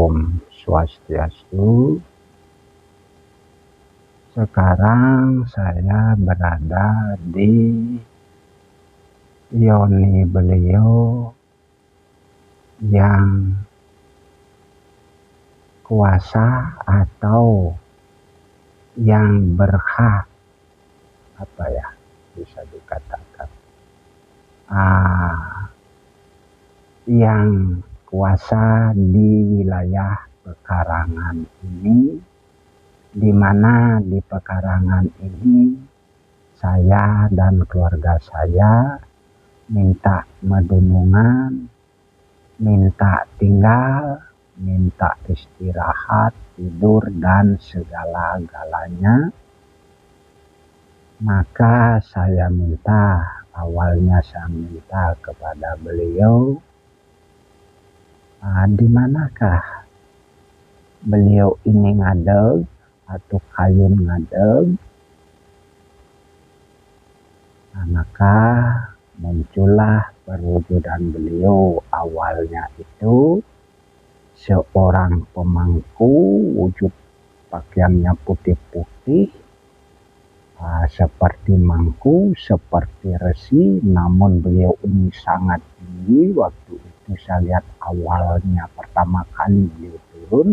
Om Swastiastu. Sekarang saya berada di yoni beliau yang kuasa atau yang berhak, bisa dikatakan yang kuasa di wilayah pekarangan ini, di mana di pekarangan ini saya dan keluarga saya minta medunungan, minta tinggal, minta istirahat, tidur, dan segala-galanya. Maka saya awalnya saya minta kepada beliau, di manakah beliau ini ngadeg atau kayun ngadeg. Maka muncullah perwujudan beliau. Awalnya itu seorang pemangku, wujud pakaiannya putih-putih, seperti mangku, seperti resi, namun beliau ini sangat tinggi. Waktu itu saya lihat awalnya pertama kali beliau turun.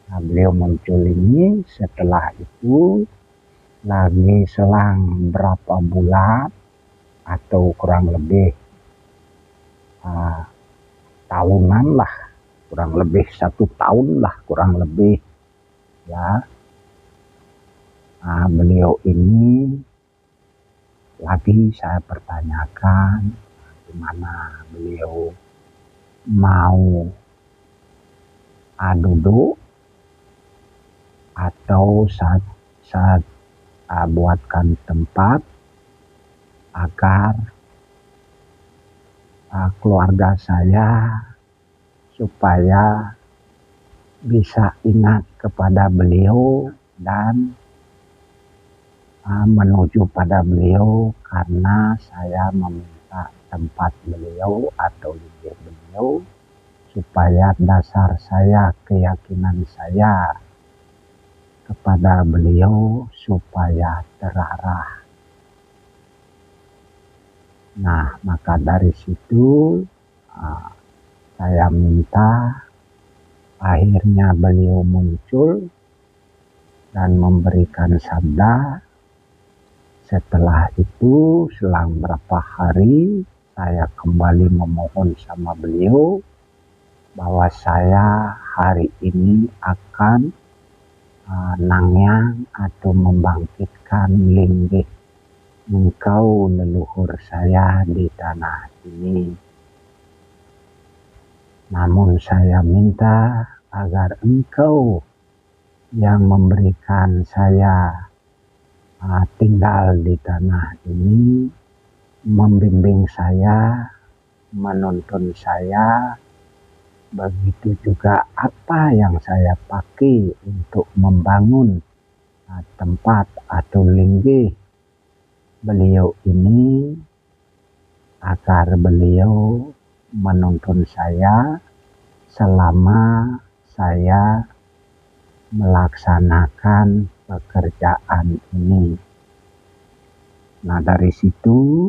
Beliau muncul ini, setelah itu lagi selang berapa bulan atau kurang lebih tahunan lah, kurang lebih 1 tahun lah kurang lebih ya. Beliau ini lagi saya pertanyakan di mana beliau mau duduk atau saat buatkan tempat agar keluarga saya supaya bisa ingat kepada beliau dan menuju pada beliau, karena saya meminta tempat beliau atau lidah beliau supaya dasar saya, keyakinan saya kepada beliau supaya terarah. Nah, maka dari situ saya minta, akhirnya beliau muncul dan memberikan sabda. Setelah itu selang berapa hari saya kembali memohon sama beliau bahwa saya hari ini akan nangyang atau membangkitkan linggih engkau leluhur saya di tanah ini. Namun saya minta agar engkau yang memberikan saya tinggal di tanah ini, membimbing saya, menuntun saya, begitu juga apa yang saya pakai untuk membangun tempat atau linggih beliau ini, agar beliau menuntun saya selama saya melaksanakan pekerjaan ini. Nah, dari situ,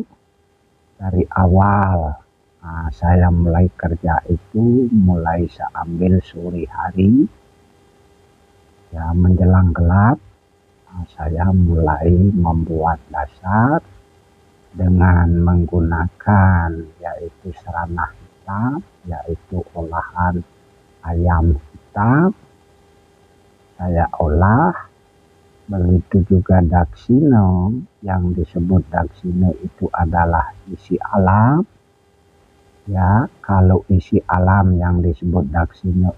dari awal saya mulai kerja itu mulai saya ambil sore hari ya, menjelang gelap saya mulai membuat dasar dengan menggunakan yaitu seranah hitam, yaitu olahan ayam hitam saya olah. Begitu juga daksino, yang disebut daksino itu adalah isi alam. Ya, kalau isi alam yang disebut daksino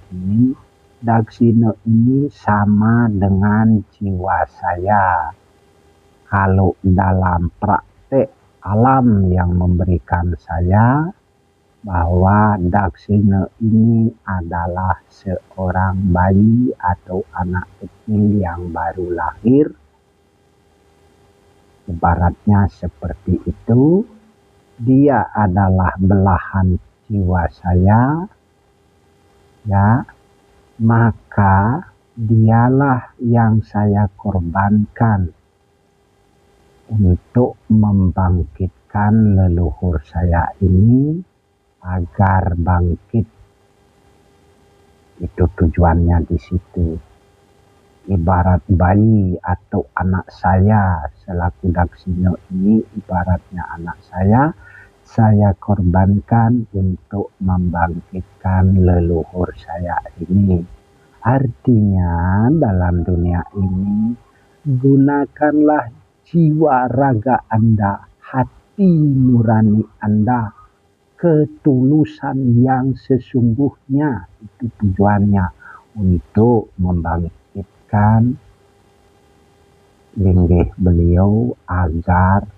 ini sama dengan jiwa saya. Kalau dalam praktek alam yang memberikan saya bahwa daksino ini adalah seorang bayi atau anak kecil yang baru lahir. Ibaratnya seperti itu, dia adalah belahan jiwa saya Ya, maka dialah yang saya korbankan untuk membangkitkan leluhur saya ini agar bangkit. Itu tujuannya di situ. Ibarat bayi atau anak saya selaku Daksino ini ibaratnya anak saya korbankan untuk membangkitkan leluhur saya ini. Artinya dalam dunia ini gunakanlah jiwa raga Anda, hati nurani Anda, ketulusan yang sesungguhnya. Itu tujuannya untuk membangkitkan linggih beliau agar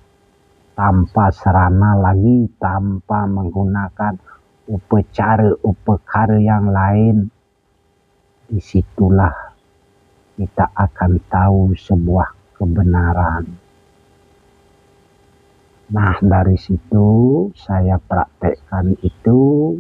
tanpa serana lagi, tanpa menggunakan upekara yang lain. Disitulah kita akan tahu sebuah kebenaran. Nah, dari situ saya praktekkan itu.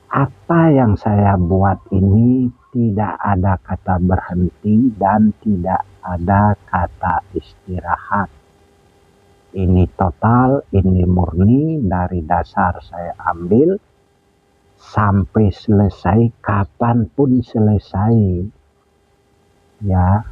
Apa yang saya buat ini tidak ada kata berhenti dan tidak ada kata istirahat. Ini total, ini murni dari dasar saya ambil sampai selesai, kapanpun selesai. Ya,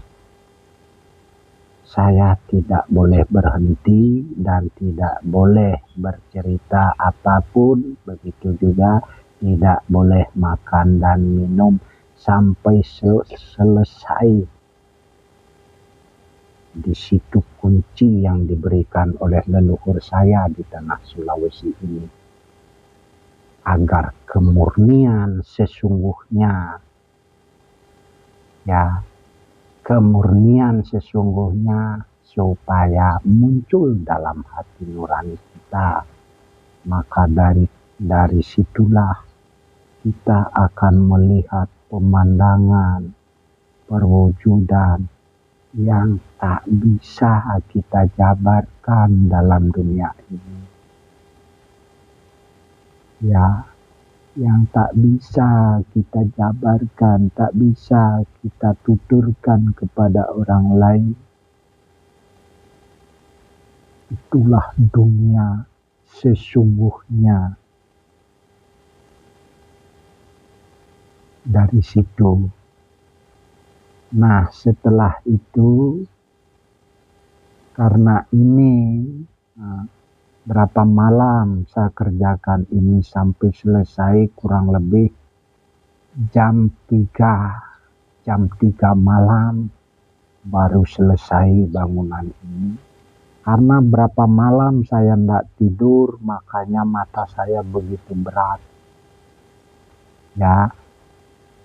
saya tidak boleh berhenti dan tidak boleh bercerita apapun. Begitu juga tidak boleh makan dan minum sampai selesai. Di situ kunci yang diberikan oleh leluhur saya di tanah Sulawesi ini. Agar kemurnian sesungguhnya, ya, kemurnian sesungguhnya supaya muncul dalam hati nurani kita. Maka dari situlah kita akan melihat pemandangan, perwujudan yang tak bisa kita jabarkan dalam dunia ini. Ya, yang tak bisa kita jabarkan, tak bisa kita tuturkan kepada orang lain. Itulah dunia sesungguhnya. Dari situ. Nah, setelah itu, karena ini berapa malam saya kerjakan ini sampai selesai kurang lebih jam 3 malam baru selesai bangunan ini. Karena berapa malam saya tidak tidur, makanya mata saya begitu berat. Ya,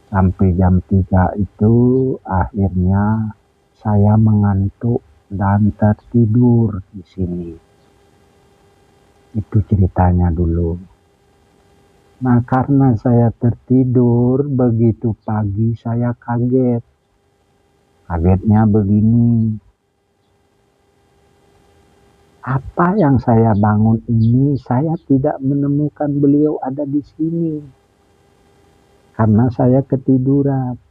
sampai jam 3 itu akhirnya saya mengantuk dan tertidur di sini. Itu ceritanya dulu. Nah, karena saya tertidur, begitu pagi saya kaget. Kagetnya begini. Apa yang saya bangun ini, saya tidak menemukan beliau ada di sini. Karena saya ketiduran.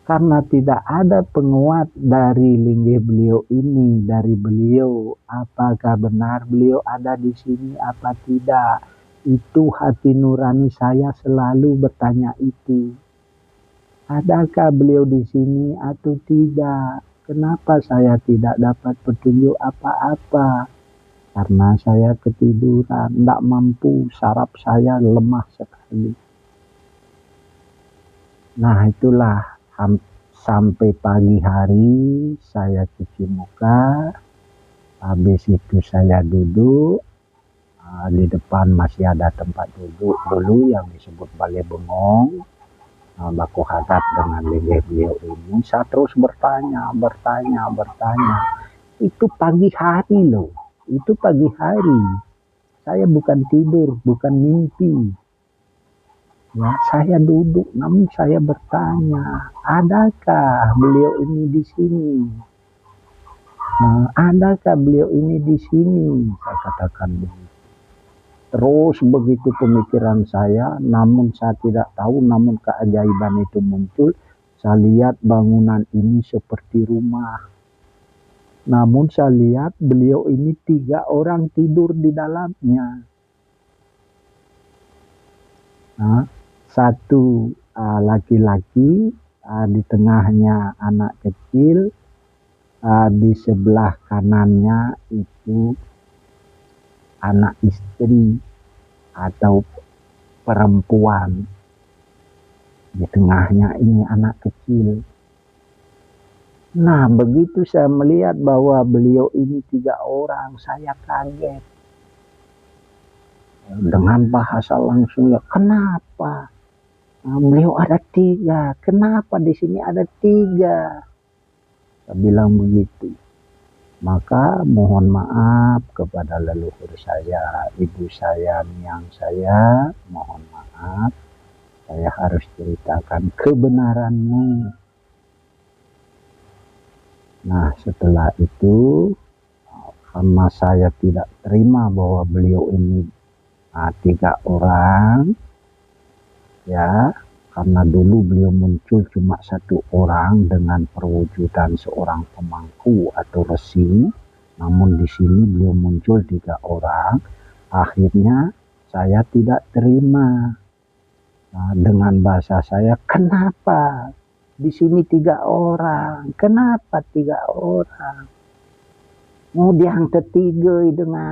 Karena tidak ada penguat dari linggih beliau ini, dari beliau. Apakah benar beliau ada di sini, apa tidak. Itu hati nurani saya selalu bertanya itu. Adakah beliau di sini atau tidak? Kenapa saya tidak dapat petunjuk apa-apa? Karena saya ketiduran, tidak mampu, saraf saya lemah sekali. Nah, itulah sampai pagi hari saya cuci muka. Habis itu saya duduk. Di depan masih ada tempat duduk dulu yang disebut balai bengong. Baku hadap dengan linggih beliau ini. Saya terus bertanya. Itu pagi hari loh. Itu pagi hari. Saya bukan tidur, bukan mimpi. Ya, saya duduk, namun saya bertanya, adakah beliau ini di sini? Nah, adakah beliau ini di sini? Saya katakan begitu. Terus begitu pemikiran saya, namun saya tidak tahu, namun keajaiban itu muncul. Saya lihat bangunan ini seperti rumah. Namun saya lihat beliau ini 3 orang tidur di dalamnya. Nah, satu laki-laki, di tengahnya anak kecil, di sebelah kanannya itu anak istri atau perempuan, di tengahnya ini anak kecil. Nah, begitu saya melihat bahwa beliau ini 3 orang, saya kaget. Dengan bahasa langsung, ya kenapa? Nah, beliau ada 3, kenapa di sini ada 3? Saya bilang begitu. Maka mohon maaf kepada leluhur saya, ibu saya, miang saya, mohon maaf. Saya harus ceritakan kebenaranmu. Nah, setelah itu, karena saya tidak terima bahwa beliau ini 3 orang, ya, karena dulu beliau muncul cuma 1 orang dengan perwujudan seorang pemangku atau resi, namun di sini beliau muncul 3 orang. Akhirnya saya tidak terima. Nah, dengan bahasa saya, kenapa di sini 3 orang? Kenapa 3 orang? Mau diangkat 3 dengan